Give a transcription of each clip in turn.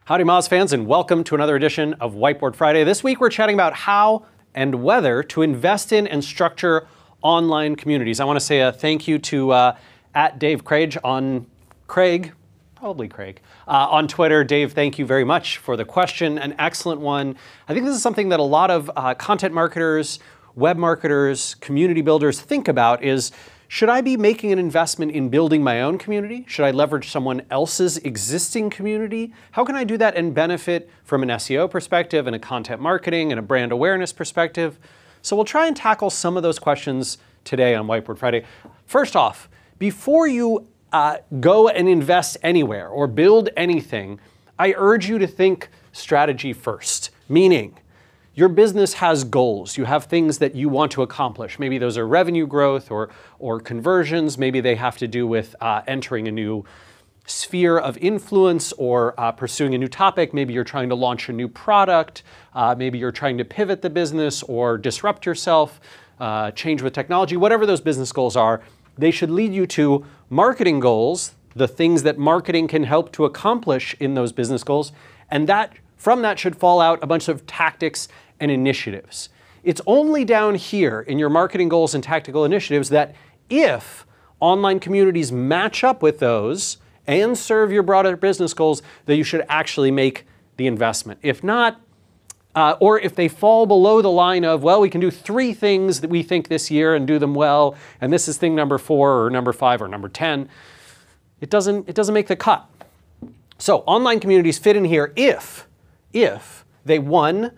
Howdy Moz fans, and welcome to another edition of Whiteboard Friday. This week we're chatting about how and whether to invest in and structure online communities. I want to say a thank you to at Dave Craig on on Twitter. Dave, thank you very much for the question, an excellent one. I think this is something that a lot of content marketers, web marketers, community builders think about is, should I be making an investment in building my own community? Should I leverage someone else's existing community? How can I do that and benefit from an SEO perspective and a content marketing and a brand awareness perspective? So we'll try and tackle some of those questions today on Whiteboard Friday. First off, before you go and invest anywhere or build anything, I urge you to think strategy first, meaning your business has goals. You have things that you want to accomplish. Maybe those are revenue growth or conversions. Maybe they have to do with entering a new sphere of influence or pursuing a new topic. Maybe you're trying to launch a new product. Maybe you're trying to pivot the business or disrupt yourself, change with technology. Whatever those business goals are, they should lead you to marketing goals, the things that marketing can help to accomplish in those business goals, and from that should fall out a bunch of tactics and initiatives. It's only down here in your marketing goals and tactical initiatives that if online communities match up with those and serve your broader business goals, that you should actually make the investment. If not, or if they fall below the line of, well, we can do 3 things that we think this year and do them well, and this is thing number 4 or number 5 or number 10, it doesn't make the cut. So online communities fit in here if they, one,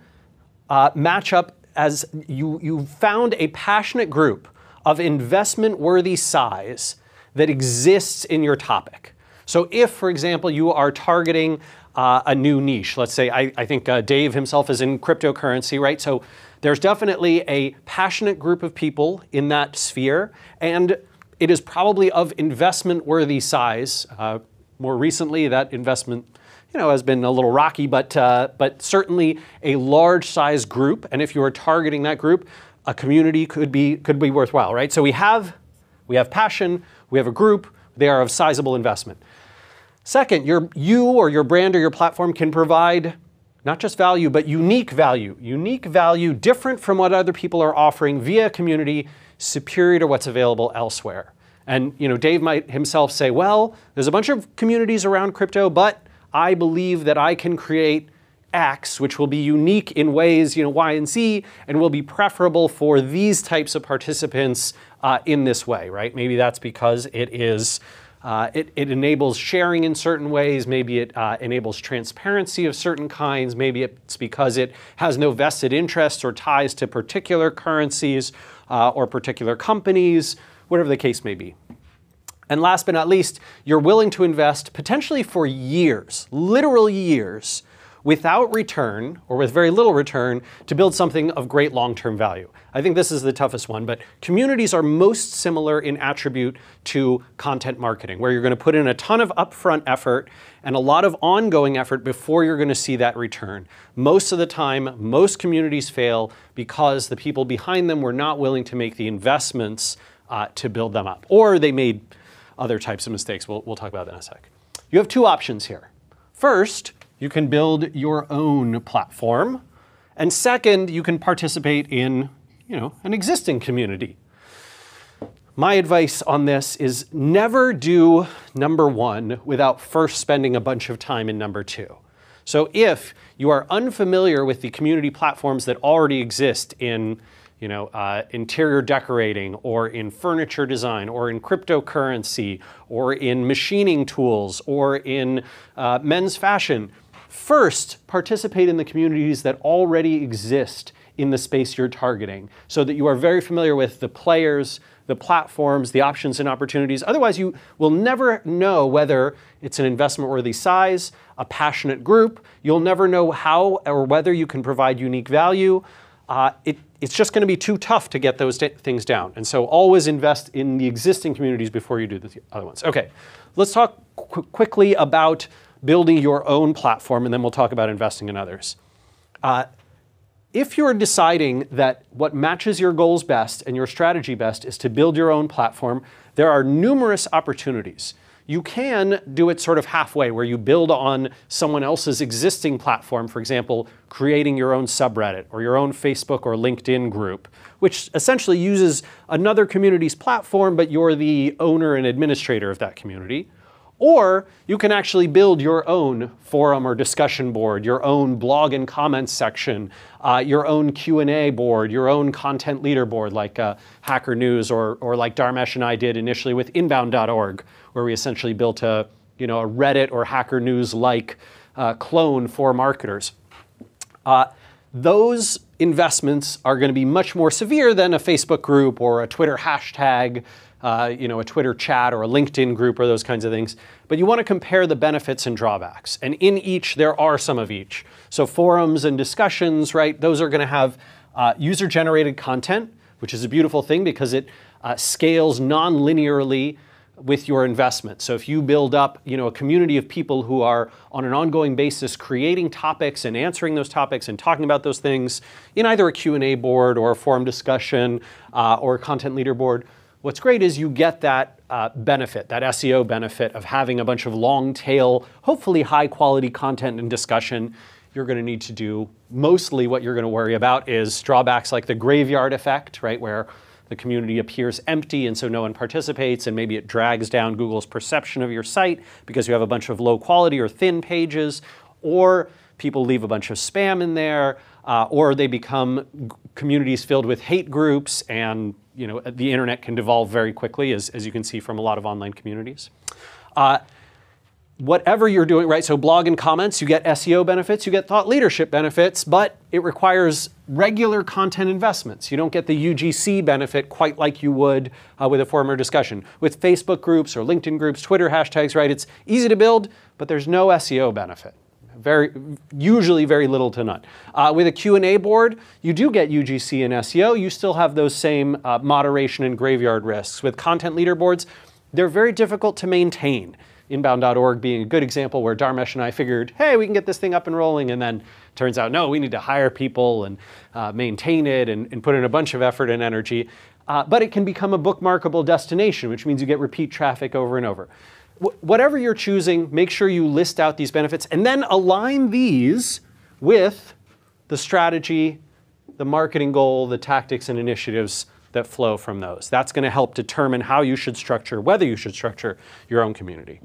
match up as you found a passionate group of investment-worthy size that exists in your topic. So if, for example, you are targeting a new niche, let's say, I think Dave himself is in cryptocurrency, right? So there's definitely a passionate group of people in that sphere, and it is probably of investment-worthy size. More recently, that investment has been a little rocky, but certainly a large size group. And if you are targeting that group, a community could be worthwhile, right? So we have passion, we have a group, they are of sizable investment. Second, you or your brand or your platform can provide not just value, but unique value different from what other people are offering via a community, superior to what's available elsewhere. And Dave might himself say, well, there's a bunch of communities around crypto, but I believe that I can create X, which will be unique in ways, Y and Z, and will be preferable for these types of participants in this way, right? Maybe that's because it enables sharing in certain ways. Maybe it enables transparency of certain kinds. Maybe it's because it has no vested interests or ties to particular currencies or particular companies, whatever the case may be. And last but not least, you're willing to invest potentially for years, literal years, without return or with very little return to build something of great long-term value. I think this is the toughest one, but communities are most similar in attribute to content marketing, where you're going to put in a ton of upfront effort and a lot of ongoing effort before you're going to see that return. Most of the time, most communities fail because the people behind them were not willing to make the investments to build them up, or they made other types of mistakes. We'll talk about that in a sec. You have 2 options here. First, you can build your own platform. And second, you can participate in, an existing community. My advice on this is never do number 1 without first spending a bunch of time in number 2. So if you are unfamiliar with the community platforms that already exist in interior decorating or in furniture design or in cryptocurrency or in machining tools or in men's fashion, first participate in the communities that already exist in the space you're targeting so that you are very familiar with the players, the platforms, the options and opportunities. Otherwise, you will never know whether it's an investment-worthy size, a passionate group. You'll never know how or whether you can provide unique value. It's just going to be too tough to get those things down. And so always invest in the existing communities before you do the other ones. Okay, let's talk quickly about building your own platform, and then we'll talk about investing in others. If you're deciding that what matches your goals best and your strategy best is to build your own platform, there are numerous opportunities. You can do it sort of halfway, where you build on someone else's existing platform, for example, creating your own subreddit or your own Facebook or LinkedIn group, which essentially uses another community's platform, but you're the owner and administrator of that community. Or you can actually build your own forum or discussion board, your own blog and comments section, your own Q&A board, your own content leaderboard like Hacker News or like Dharmesh and I did initially with inbound.org, where we essentially built a Reddit or Hacker News-like clone for marketers. Those investments are going to be much more severe than a Facebook group or a Twitter hashtag, a Twitter chat or a LinkedIn group or those kinds of things. But you want to compare the benefits and drawbacks. And in each, there are some of each. So forums and discussions, right, those are going to have user-generated content, which is a beautiful thing because it scales non-linearly with your investment. So if you build up, a community of people who are on an ongoing basis creating topics and answering those topics and talking about those things in either a Q&A board or a forum discussion or a content leaderboard, what's great is you get that benefit, that SEO benefit of having a bunch of long tail, hopefully high quality content and discussion. You're going to need to do mostly what you're going to worry about is drawbacks like the graveyard effect, right, where the community appears empty and so no one participates, and maybe it drags down Google's perception of your site because you have a bunch of low quality or thin pages, or people leave a bunch of spam in there, or they become communities filled with hate groups, and the internet can devolve very quickly, as you can see from a lot of online communities. Whatever you're doing, right, so blog and comments, you get SEO benefits, you get thought leadership benefits, but it requires regular content investments. You don't get the UGC benefit quite like you would with a forum or discussion. With Facebook groups or LinkedIn groups, Twitter hashtags, right, it's easy to build, but there's no SEO benefit. Usually very little to none. With a Q&A board, you do get UGC and SEO. You still have those same moderation and graveyard risks. With content leaderboards, they're very difficult to maintain. Inbound.org being a good example where Dharmesh and I figured, hey, we can get this thing up and rolling, and then turns out, no, we need to hire people and maintain it and put in a bunch of effort and energy. But it can become a bookmarkable destination, which means you get repeat traffic over and over. Whatever you're choosing, make sure you list out these benefits and then align these with the strategy, the marketing goal, the tactics and initiatives that flow from those. That's going to help determine how you should structure, whether you should structure your own community.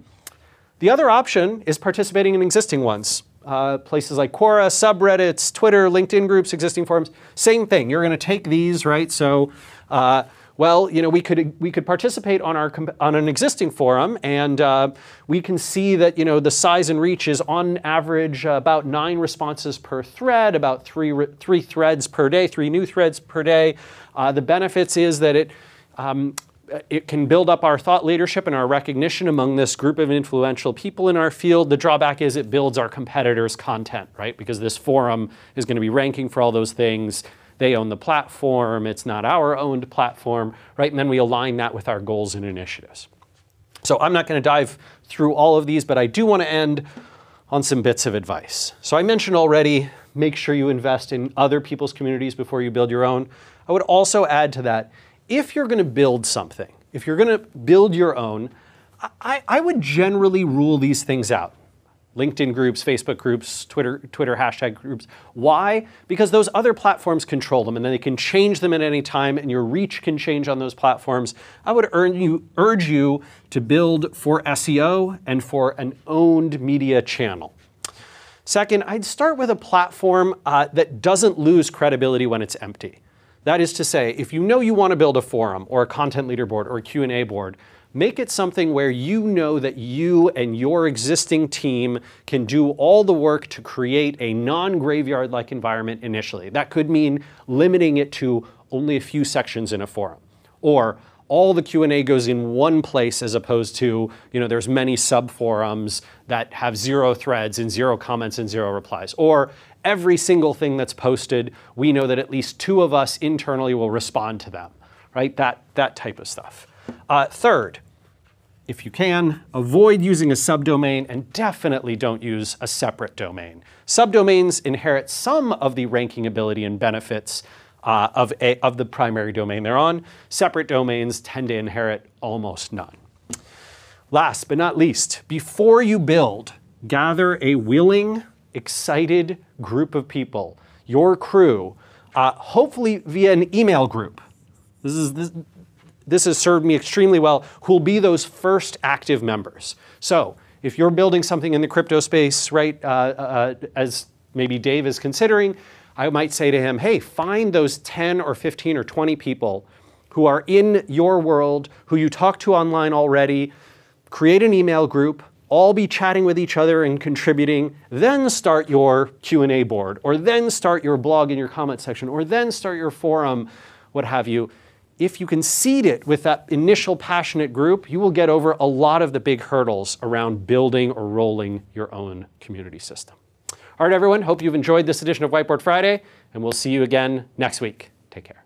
The other option is participating in existing ones. Places like Quora, subreddits, Twitter, LinkedIn groups, existing forums, same thing. You're going to take these, right? So, we could participate on an existing forum, and we can see that the size and reach is on average about 9 responses per thread, about three threads per day, 3 new threads per day. The benefits is that it can build up our thought leadership and our recognition among this group of influential people in our field. The drawback is it builds our competitors' content, right? Because this forum is going to be ranking for all those things. They own the platform, it's not our owned platform, right? And then we align that with our goals and initiatives. So I'm not going to dive through all of these, but I do want to end on some bits of advice. So I mentioned already, make sure you invest in other people's communities before you build your own. I would also add to that, if you're going to build something, if you're going to build your own, I would generally rule these things out. LinkedIn groups, Facebook groups, Twitter hashtag groups. Why? Because those other platforms control them, and then they can change them at any time, and your reach can change on those platforms. I would urge you to build for SEO and for an owned media channel. Second, I'd start with a platform that doesn't lose credibility when it's empty. That is to say, if you know you want to build a forum or a content leaderboard or a Q&A board, make it something where you know that you and your existing team can do all the work to create a non-graveyard-like environment initially. That could mean limiting it to only a few sections in a forum, or all the Q&A goes in one place as opposed to, there's many sub-forums that have 0 threads and 0 comments and 0 replies, or every single thing that's posted, we know that at least 2 of us internally will respond to them, right? That type of stuff. Third, if you can, avoid using a subdomain and definitely don't use a separate domain. Subdomains inherit some of the ranking ability and benefits of the primary domain they're on. Separate domains tend to inherit almost none. Last but not least, before you build, gather a willing, excited group of people, your crew, hopefully via an email group. This has served me extremely well, who will be those first active members. So if you're building something in the crypto space, right, as maybe Dave is considering, I might say to him, hey, find those 10 or 15 or 20 people who are in your world, who you talk to online already, create an email group, all be chatting with each other and contributing, then start your Q&A board, or then start your blog in your comment section, or then start your forum, what have you. If you can seed it with that initial passionate group, you will get over a lot of the big hurdles around building or rolling your own community system. All right, everyone, hope you've enjoyed this edition of Whiteboard Friday, and we'll see you again next week. Take care.